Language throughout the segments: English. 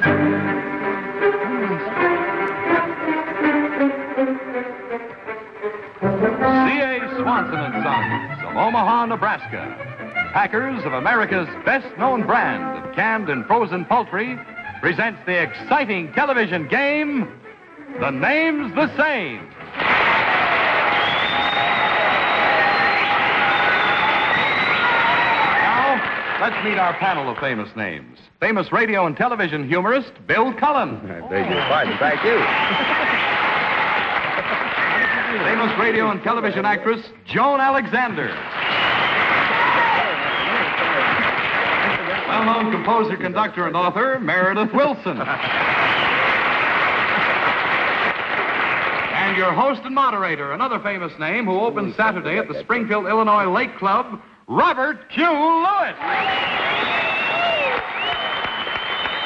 C.A. Swanson and Sons of Omaha, Nebraska, packers of America's best-known brand of canned and frozen poultry, presents the exciting television game, The Name's the Same. Now, let's meet our panel of famous names. Famous radio and television humorist, Bill Cullen. I beg your pardon. Thank you. Famous radio and television actress, Joan Alexander. Well-known composer, conductor, and author, Meredith Wilson. And your host and moderator, another famous name who opened Saturday at the Springfield, Illinois Lake Club, Robert Q. Lewis.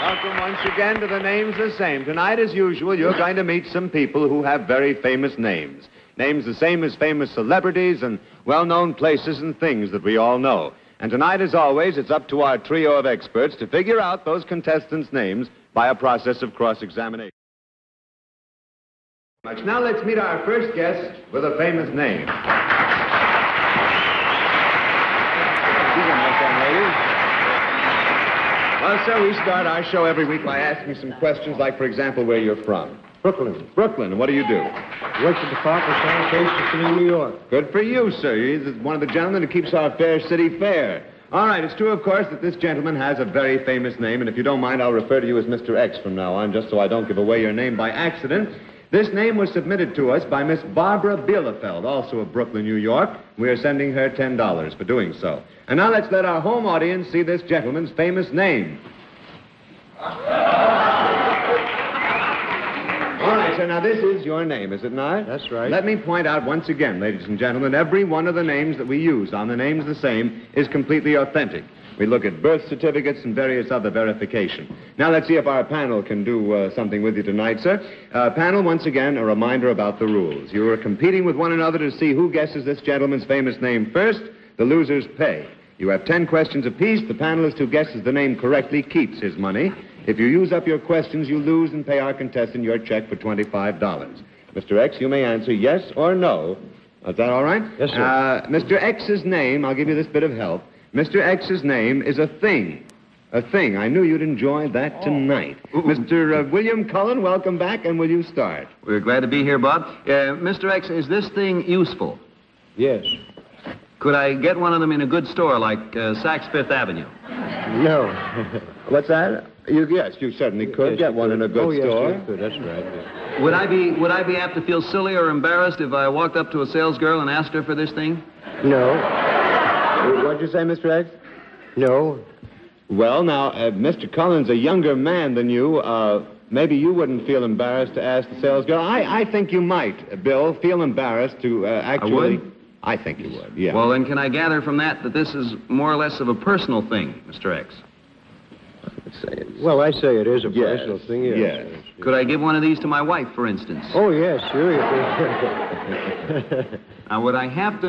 Welcome once again to The Name's the Same. Tonight, as usual, you're going to meet some people who have very famous names. Names the same as famous celebrities and well-known places and things that we all know. And tonight, as always, it's up to our trio of experts to figure out those contestants' names by a process of cross-examination. Now let's meet our first guest with a famous name. Well, sir, we start our show every week by asking some questions like, for example, where you're from. Brooklyn. Brooklyn. And what do you do? Works at the Department of Sanitation in New York. Good for you, sir. He's one of the gentlemen who keeps our fair city fair. All right, it's true, of course, that this gentleman has a very famous name, and if you don't mind, I'll refer to you as Mr. X from now on, just so I don't give away your name by accident. This name was submitted to us by Miss Barbara Bielefeld, also of Brooklyn, New York. We are sending her $10 for doing so. And now let's let our home audience see this gentleman's famous name. All right, sir, now this is your name, is it not? That's right. Let me point out once again, ladies and gentlemen, every one of the names that we use on The Name's the Same is completely authentic. We look at birth certificates and various other verification. Now let's see if our panel can do something with you tonight, sir. Panel, once again, a reminder about the rules. You are competing with one another to see who guesses this gentleman's famous name first. The losers pay. You have 10 questions apiece. The panelist who guesses the name correctly keeps his money. If you use up your questions, you lose and pay our contestant your check for $25. Mr. X, you may answer yes or no. Is that all right? Yes, sir. Mr. X's name, I'll give you this bit of help. Mr. X's name is a thing. A thing. I knew you'd enjoy that tonight. Mr. William Cullen, welcome back, and will you start? We're glad to be here, Bob. Mr. X, is this thing useful? Yes. Could I get one of them in a good store like Saks Fifth Avenue? No. What's that? Yes, you certainly could get one in a good store. Yes, good. That's right. Yes. Would I be apt to feel silly or embarrassed if I walked up to a salesgirl and asked her for this thing? No. What'd you say, Mr. X? No. Well, now, Mr. Cullen's a younger man than you. Maybe you wouldn't feel embarrassed to ask the salesgirl. I think you might, Bill, feel embarrassed to actually... I would? I think you would, yeah. Well, then can I gather from that this is more or less of a personal thing, Mr. X? Well, I say it is a personal thing, yes. Yes. Could I give one of these to my wife, for instance? Oh, yes, sure you can. Now, would I have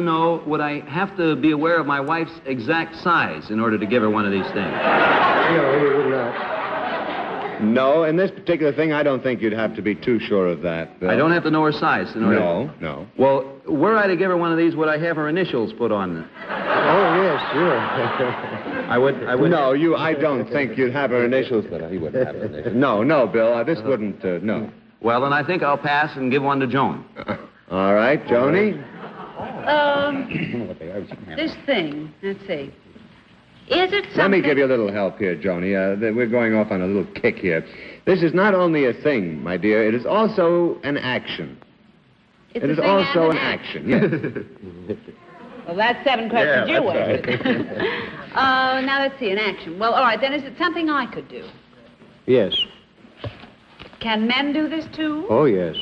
to be aware of my wife's exact size in order to give her one of these things? No, you would not. No, in this particular thing, I don't think you'd have to be too sure of that, Bill. I don't have to know her size in order... No. Well, were I to give her one of these, would I have her initials put on them? Oh, yes, sure. I would... No, I don't think you'd have her initials, but he wouldn't have her initials. No, Bill, this wouldn't, no. Well, then I think I'll pass and give one to Joan. All right, Joni? This thing, let's see. Is it something... Let me give you a little help here, Joni. We're going off on a little kick here. This is not only a thing, my dear. It is also an action. It's it is also an action, yes. Well, that's 7 questions you that's answered. Now, let's see, an action. Well, all right, then is it something I could do? Yes. Can men do this, too? Oh, yes.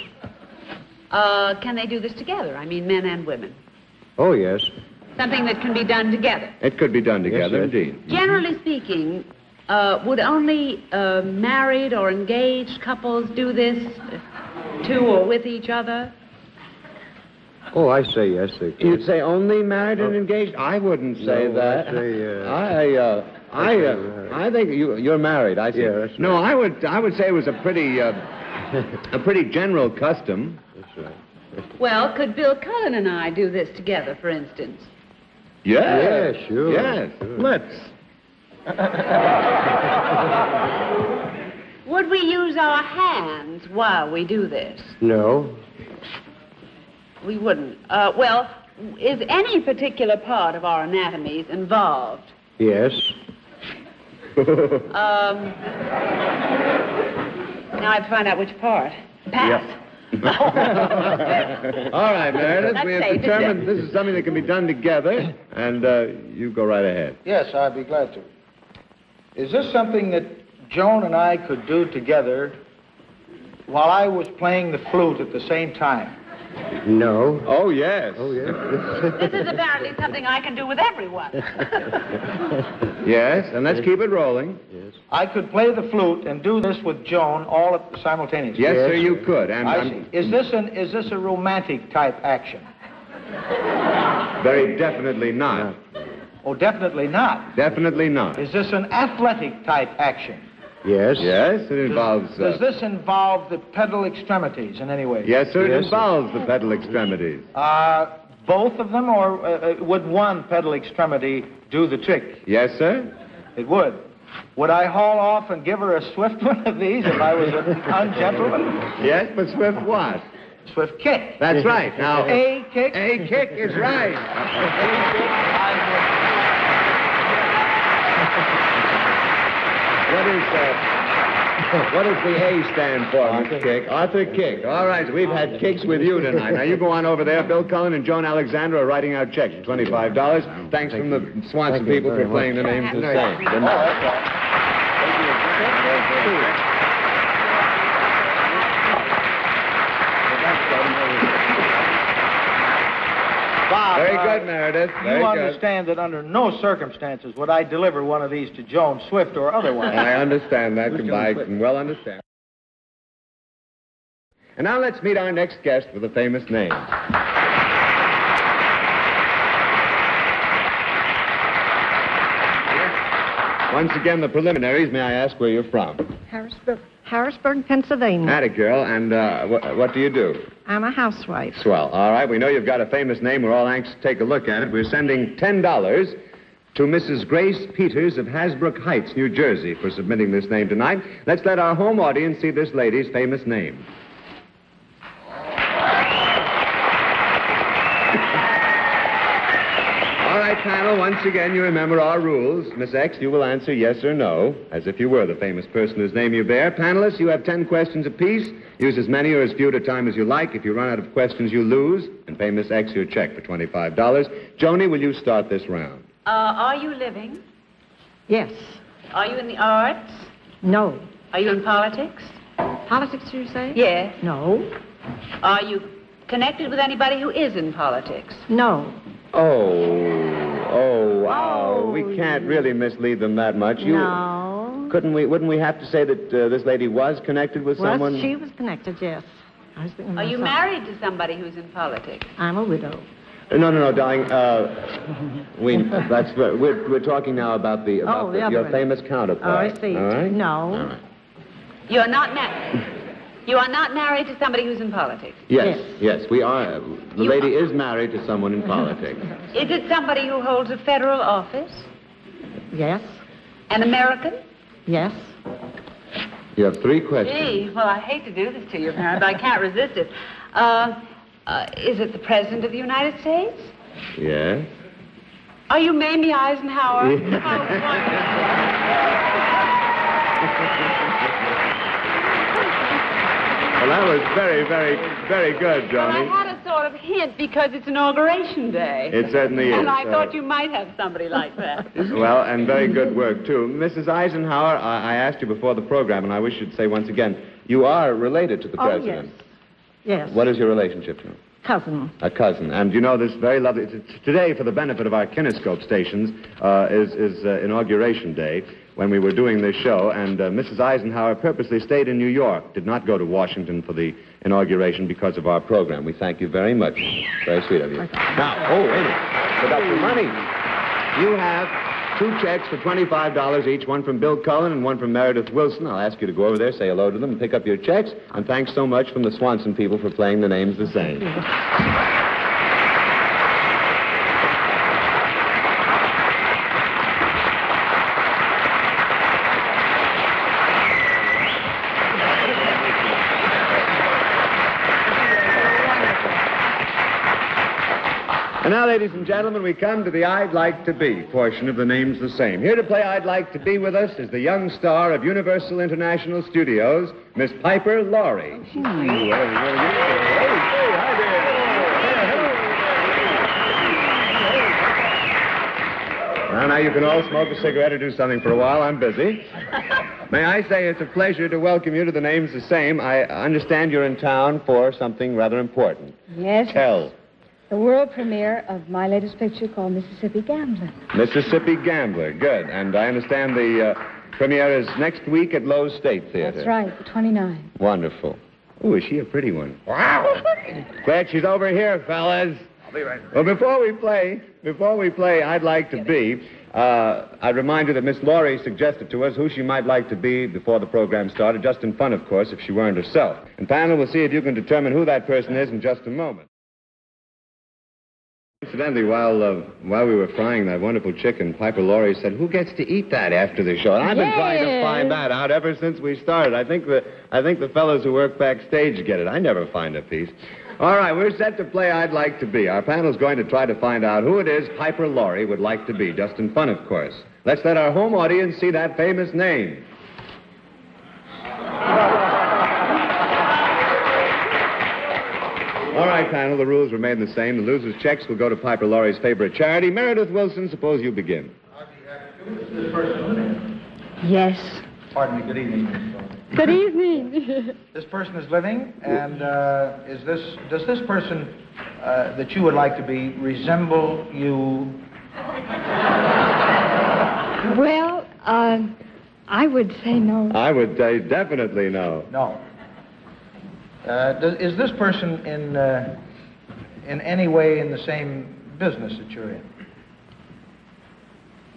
Can they do this together? I mean, men and women. Oh, yes. Something that can be done together. It could be done together, Yes, indeed. Generally speaking, would only married or engaged couples do this to or with each other? Oh, I say yes, they could. You'd say only married and engaged? I wouldn't say No, that. I'd say, I think you're married. I see. Yeah, that's No, right. I would say it was a pretty general custom. That's right. Well, could Bill Cullen and I do this together, for instance? Yes. Yeah, sure. Yes. Sure. Let's. Would we use our hands while we do this? No. We wouldn't. Well, is any particular part of our anatomies involved? Yes. Now I have to find out which part. Pass. All right, Meredith. That's We have safe, isn't determined it? this is something that can be done together, and you go right ahead. Yes, I'd be glad to. Is this something that Joan and I could do together while I was playing the flute at the same time? No. Oh, yes. Oh, yes. This is apparently something I can do with everyone. Yes, and let's keep it rolling. Yes. I could play the flute and do this with Joan all simultaneously. Yes, Yes, sir, you sir. could. And I see. Is this a romantic type action? very definitely not. Oh, definitely not. Definitely not. Is this an athletic type action? Yes. Yes, it involves... Does this involve the pedal extremities in any way? Yes, sir, it Yes, sir. involves the pedal extremities. Both of them, or would one pedal extremity do the trick? Yes, sir? It would. Would I haul off and give her a swift one of these if I was an ungentleman? Yes, but Swift what? Swift kick. That's right. Now, A kick. A kick is right. What does the A stand for, Mr. Kick? Arthur Kick. All right, so we've had kicks with you tonight. Now, you go on over there. Bill Cullen and Joan Alexander are writing out checks for $25. Thanks from the Swanson Thank you people for very playing the much. names the same. Good night. Bob, Very good, Meredith. Very you good. understand that under no circumstances would I deliver one of these to Joan, Swift or otherwise. I understand that. Who's I Joan can well understand. And now let's meet our next guest with a famous name. Once again, the preliminaries. May I ask where you're from? Harrisburg, Pennsylvania. Atta girl. And what do you do? I'm a housewife. Swell. All right. We know you've got a famous name. We're all anxious to take a look at it. We're sending $10 to Mrs. Grace Peters of Hasbrook Heights, New Jersey, for submitting this name tonight. Let's let our home audience see this lady's famous name. All right, panel, once again, you remember our rules. Miss X, you will answer yes or no, as if you were the famous person whose name you bear. Panelists, you have 10 questions apiece. Use as many or as few at a time as you like. If you run out of questions, you lose, and pay Miss X your check for $25. Joni, will you start this round? Are you living? Yes. Are you in the arts? No. Are you in politics? Politics, you say? Yes. No. Are you connected with anybody who is in politics? No. Oh, we can't really mislead them that much. No. Wouldn't we have to say that this lady was connected with Well, someone? she was connected, yes. I was thinking Are you myself. married to somebody who's in politics? I'm a widow. No, darling. We're talking now about the other your one. famous counterpart. Oh, I see. All right? No. All right. You're not married. You are not married to somebody who's in politics. Yes, we are. The lady is married to someone in politics. Is it somebody who holds a federal office? Yes. An American? Yes. You have 3 questions. Gee, well, I hate to do this to you, Parent, but I can't resist it. Is it the President of the United States? Yes. Are you Mamie Eisenhower? Well, that was very, very, very good, Well, I Joni. had a sort of hint because it's inauguration day. It certainly is. And I thought you might have somebody like that. Well, and very good work, too. Mrs. Eisenhower, I asked you before the program, and I wish you'd say once again, you are related to the Oh, president. yes. Yes. What is your relationship to him? Cousin. A cousin. And you know, this very lovely... Today, for the benefit of our kinescope stations, is Inauguration Day, when we were doing this show, and Mrs. Eisenhower purposely stayed in New York, did not go to Washington for the inauguration because of our program. We thank you very much. Very sweet of you. Now, wait a minute. Put up the money. You have 2 checks for $25 each, one from Bill Cullen and one from Meredith Wilson. I'll ask you to go over there, say hello to them, and pick up your checks. And thanks so much from the Swanson people for playing the names the same. And now, ladies and gentlemen, we come to the I'd Like to Be portion of the names the same. Here to play I'd Like to Be with us is the young star of Universal International Studios, Miss Piper Laurie. Now, you can all smoke a cigarette or do something for a while. I'm busy. May I say it's a pleasure to welcome you to the names the same. I understand you're in town for something rather important. Yes. Tell. The world premiere of my latest picture called Mississippi Gambler. Mississippi Gambler, good. And I understand the premiere is next week at Lowe's State Theater. That's right, the 29th. Wonderful. Ooh, is she a pretty one? Wow. Glad she's over here, fellas. I'll be right back. Well, before we play, I'd Like to Be, I'd remind you that Miss Laurie suggested to us who she might like to be before the program started, just in fun, of course, if she weren't herself. And panel, we'll see if you can determine who that person is in just a moment. Incidentally, while we were frying that wonderful chicken, Piper Laurie said, "Who gets to eat that after the show?" And I've been trying to find that out ever since we started. I think the fellows who work backstage get it. I never find a piece. All right, we're set to play I'd Like to Be. Our panel's going to try to find out who it is Piper Laurie would like to be, just in fun, of course. Let's let our home audience see that famous name. All right, panel, the rules remain the same. The loser's checks will go to Piper Laurie's favorite charity. Meredith Wilson, suppose you begin. Is this person living? Yes. Pardon me, good evening. Good evening. This person is living, and does this person that you would like to be resemble you? Well, I would say no. I would say definitely no. No. Is this person in any way in the same business that you're in?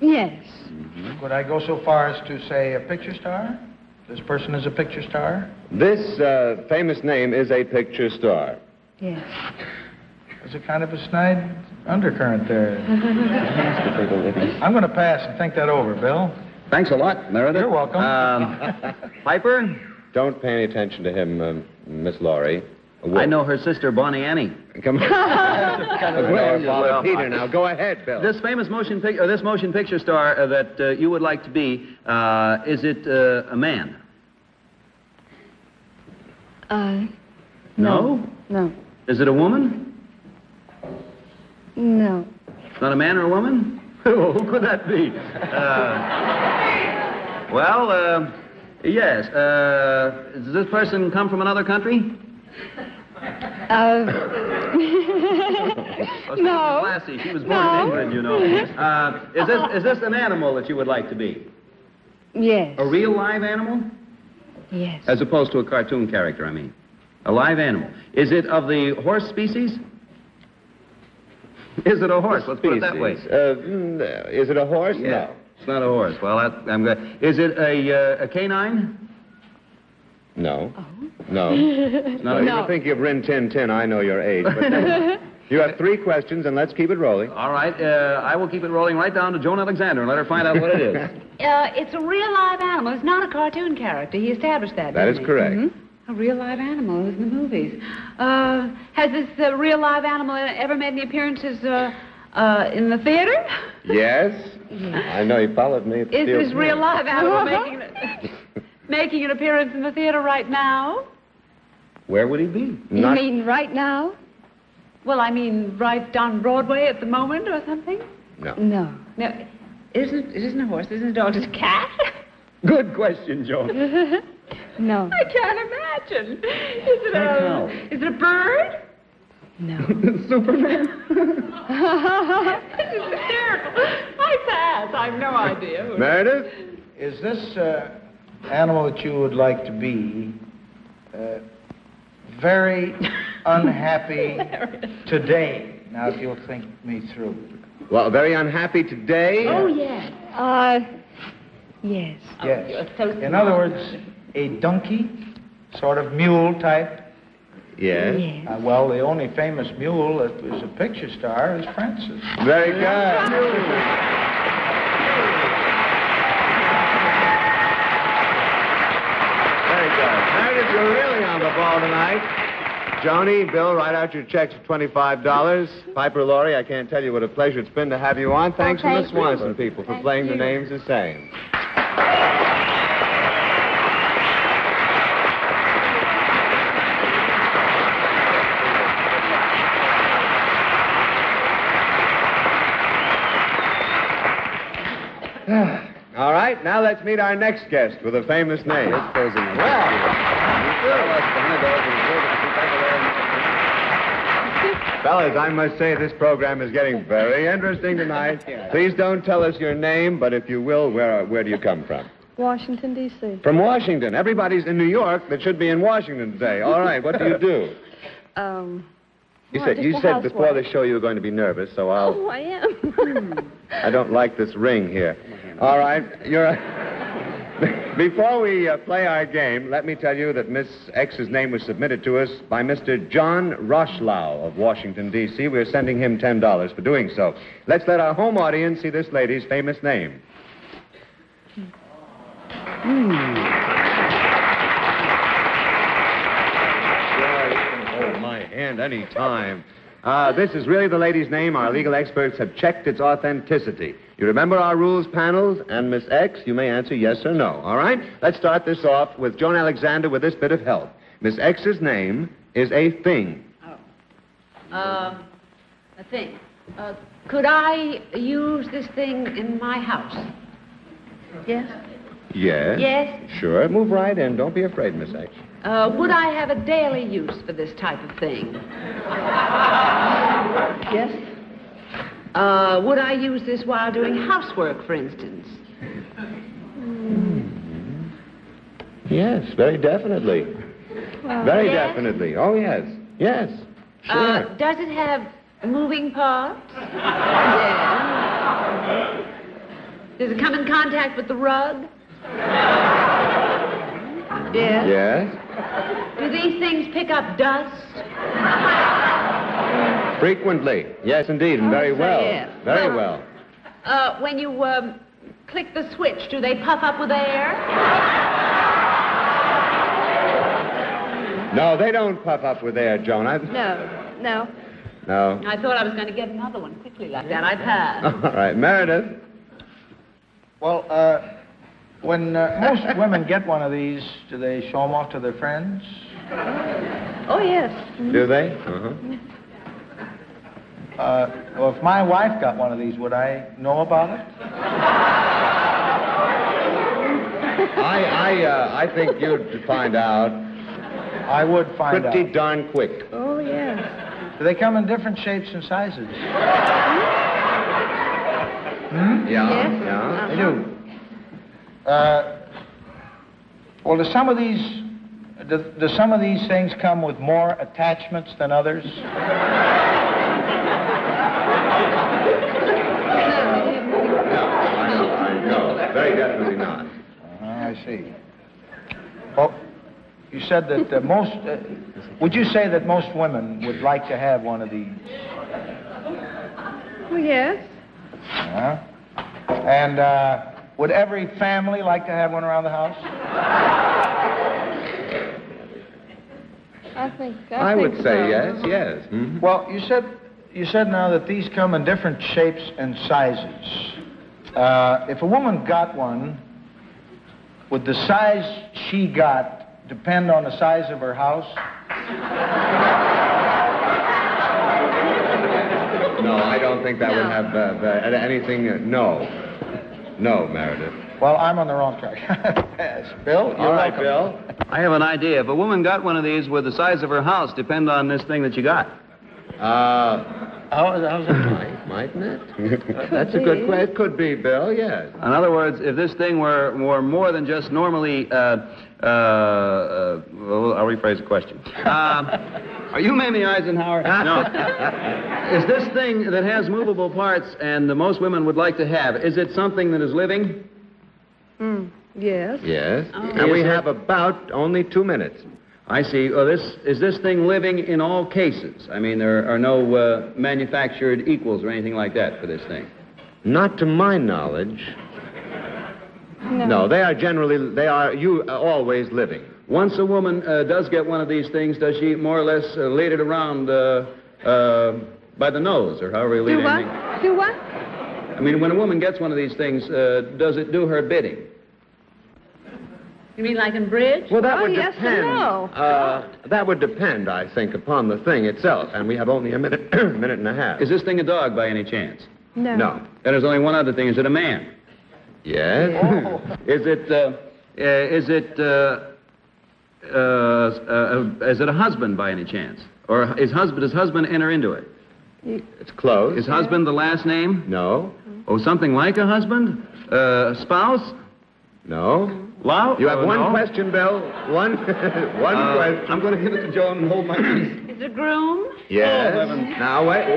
Yes. Mm-hmm. Could I go so far as to say a picture star? This person is a picture star? This famous name is a picture star. Yes. There's a kind of a snide undercurrent there. I'm going to pass and think that over, Bill. Thanks a lot, Meredith. You're welcome. Piper? Don't pay any attention to him, Miss Laurie. I know her sister, Bonnie Annie. Come on. Well, Peter, now go ahead, Bill. This famous motion picture star that you would like to be, is it a man? No. No. Is it a woman? No. It's not a man or a woman? Who could that be? Yes. Does this person come from another country? No. Classy. She was born in England, you know. Is this an animal that you would like to be? Yes. A real live animal? Yes. As opposed to a cartoon character, I mean. A live animal. Is it of the horse species? Is it a horse? Let's put it that way. Is it a horse? Yeah. No. It's not a horse. Well, I'm glad. Is it a canine? No. Oh. No. No. You were thinking of Rin Tin Tin. I know your age. But you have 3 questions, and let's keep it rolling. All right. I will keep it rolling right down to Joan Alexander and let her find out what it is. It's a real live animal. It's not a cartoon character. He established that. That is didn't he? correct. Mm-hmm. A real live animal who's in the movies. Has this real live animal ever made any appearances in the theater? Yes. I know you followed me. Is this real live animal making an appearance in the theater right now? Where would he be? You mean right now? Well, I mean, right on Broadway at the moment or something? No. No. No. It isn't a horse. It isn't a dog. It's a cat. Good question, Joan. No. I can't imagine. Is it a bird? No. Superman? This is hysterical. I pass. I have no idea. Meredith? Is this animal that you would like to be very unhappy today? Now, if you'll think me through. Well, very unhappy today. Oh, yes. Yes. Yes. you're so In smart. other words, a donkey, sort of mule type. Yes. Yes. Well, the only famous mule that was a picture star is Francis. Very good. Very good. Meredith, you're really on the ball tonight. Joni, Bill, write out your checks of $25. Piper, Laurie, I can't tell you what a pleasure it's been to have you on. Thanks from the thank you. Swanson people for playing the names the same. All right, now let's meet our next guest with a famous name. Fellas, I must say this program is getting very interesting tonight. Please don't tell us your name, but if you will, where do you come from? Washington, D.C. From Washington. Everybody's in New York that should be in Washington today. All right, what do you do? You just a said before housewife. the show you were going to be nervous, so I'll... Oh, I am. I don't like this ring here. All right, Before we play our game, let me tell you that Miss X's name was submitted to us by Mr. John Roshlau of Washington, D.C. We're sending him $10 for doing so. Let's let our home audience see this lady's famous name. Sure, you can hold my hand any time. This is really the lady's name. Our legal experts have checked its authenticity. You remember our rules panels? And Miss X, you may answer yes or no. All right? Let's start this off with Joan Alexander with this bit of help. Miss X's name is a thing. A thing. Could I use this thing in my house? Yes? Yes? Yes? Sure. Move right in. Don't be afraid, Miss X. Would I have a daily use for this type of thing? Yes. Would I use this while doing housework, for instance? Yes, very definitely. Very yes? definitely. Oh, yes. Yes. Sure. Does it have moving parts? Yes. Does it come in contact with the rug? Yes. Yes. Do these things pick up dust? Frequently. Yes, indeed, and very well. yes. Very well. When you click the switch, do they puff up with air? No, they don't puff up with air, Joan. No. No. I thought I was going to get another one quickly like that. I passed. All right, Meredith. Well, when most women get one of these, do they show them off to their friends? Oh, yes. Do they? Uh-huh. Well, if my wife got one of these, would I know about it? I think you'd find out I would find pretty out. darn quick. Oh, yes. Do they come in different shapes and sizes? Yeah, Yes. yeah. They do. Well, do some of these things come with more attachments than others? No, very definitely not. I see. Well, you said that most... would you say that most women would like to have one of these? Oh, yes. And would every family like to have one around the house? I would think say so. yes, yes. Mhm. Well, you said now that these come in different shapes and sizes. If a woman got one, would the size she got depend on the size of her house? No, I don't think that would have anything. No, Meredith. Well, I'm on the wrong track. Yes. Bill, you're All right, welcome. Bill. I have an idea. If a woman got one of these, would the size of her house depend on this thing that you got? How's that? Mightn't it? That's a good question. It could be, Bill, yes. In other words, if this thing were more than just normally, well, I'll rephrase the question. Are you Mamie Eisenhower? No. Is this thing that has movable parts and most women would like to have, is it something that is living? Yes. Yes. And we have about only 2 minutes. I see. Well, is this thing living in all cases? I mean, there are no manufactured equals or anything like that for this thing. Not to my knowledge. No, they are always living. Once a woman does get one of these things, does she more or less lead it around by the nose, or however you lead anything? Do what? I mean, when a woman gets one of these things, does it do her bidding? You mean like in bridge? Well, that would yes depend. and no. That would depend, I think, upon the thing itself. And we have only a minute, minute and a half. Is this thing a dog by any chance? No. No. Then there's only one other thing. Is it a man? Yes. Is it a husband by any chance? Or does husband enter into it? It's close. Is husband the last name? No. Oh, something like a husband? Spouse? No. Wow. You have one no. question, Bill. One question. I'm going to give it to Joan and hold my peace. Is it a groom? Yes. Oh, Now, wait.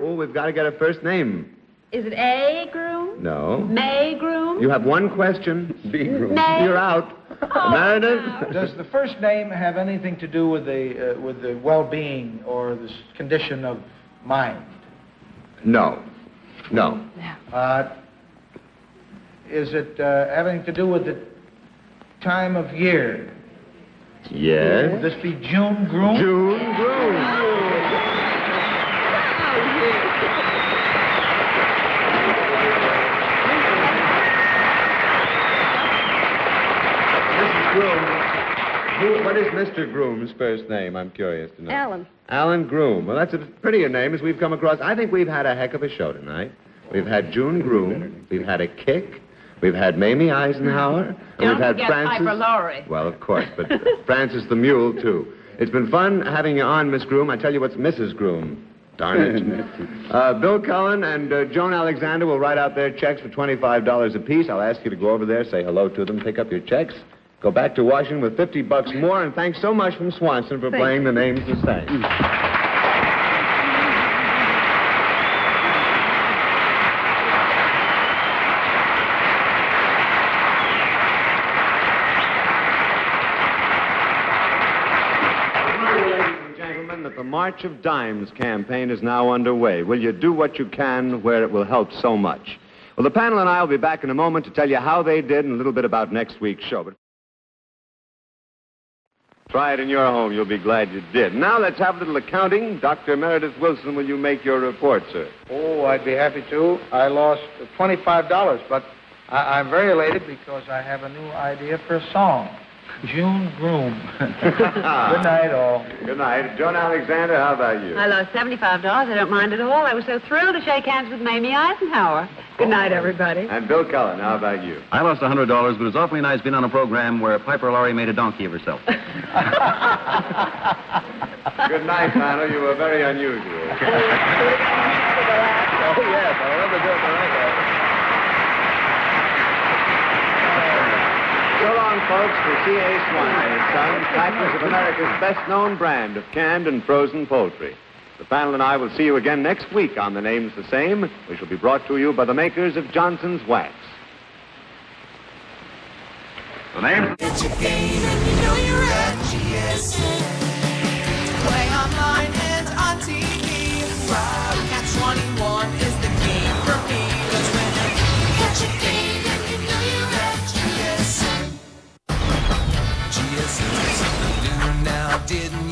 Oh, we've got to get a first name. Is it a groom? No. May groom? You have one question. B groom. May? You're out. Oh, Meredith? no. Does the first name have anything to do with the well-being or the condition of mind? No. No. Is it having to do with the time of year? Would Yes. this be June groom? June Groom. Mrs. Groom, what is Mr. Groom's first name? I'm curious to know. Alan. Alan Groom. Well, that's a prettier name as we've come across. I think we've had a heck of a show tonight. We've had June Groom. We've had a kick. We've had Mamie Eisenhower. And Don't we've had forget Francis. Piper Laurie. Well, of course, but Francis the Mule, too. It's been fun having you on, Miss Groom. I tell you what's Mrs. Groom. Darn it. Bill Cullen and Joan Alexander will write out their checks for $25 apiece. I'll ask you to go over there, say hello to them, pick up your checks, go back to Washington with $50 more, and thanks so much from Swanson for playing the names the same. The March of Dimes campaign is now underway. Will you do what you can where it will help so much? Well, the panel and I will be back in a moment to tell you how they did and a little bit about next week's show. But try it in your home. You'll be glad you did. Now let's have a little accounting. Dr. Meredith Wilson, will you make your report, sir? Oh, I'd be happy to. I lost $25, but I'm very elated because I have a new idea for a song. June Groom. Good night, all. Good night. Joan Alexander, how about you? I lost $75. I don't mind at all. I was so thrilled to shake hands with Mamie Eisenhower. Good night, everybody. And Bill Cullen, how about you? I lost $100, but it was awfully nice being on a program where Piper Laurie made a donkey of herself. Good night, panel. You were very unusual. Oh, yes. I love the joke. I like that. So long, folks, for C.A. Swan and Sons, packers of America's best-known brand of canned and frozen poultry. The panel and I will see you again next week on The Name's the Same, which will be brought to you by the makers of Johnson's Wax. The name... It's a game and you know you're at GSN. Play online and on TV. Catch 21 is the game for me. That's when you catch a game and you know you're at GSN. GSN is something new now, didn't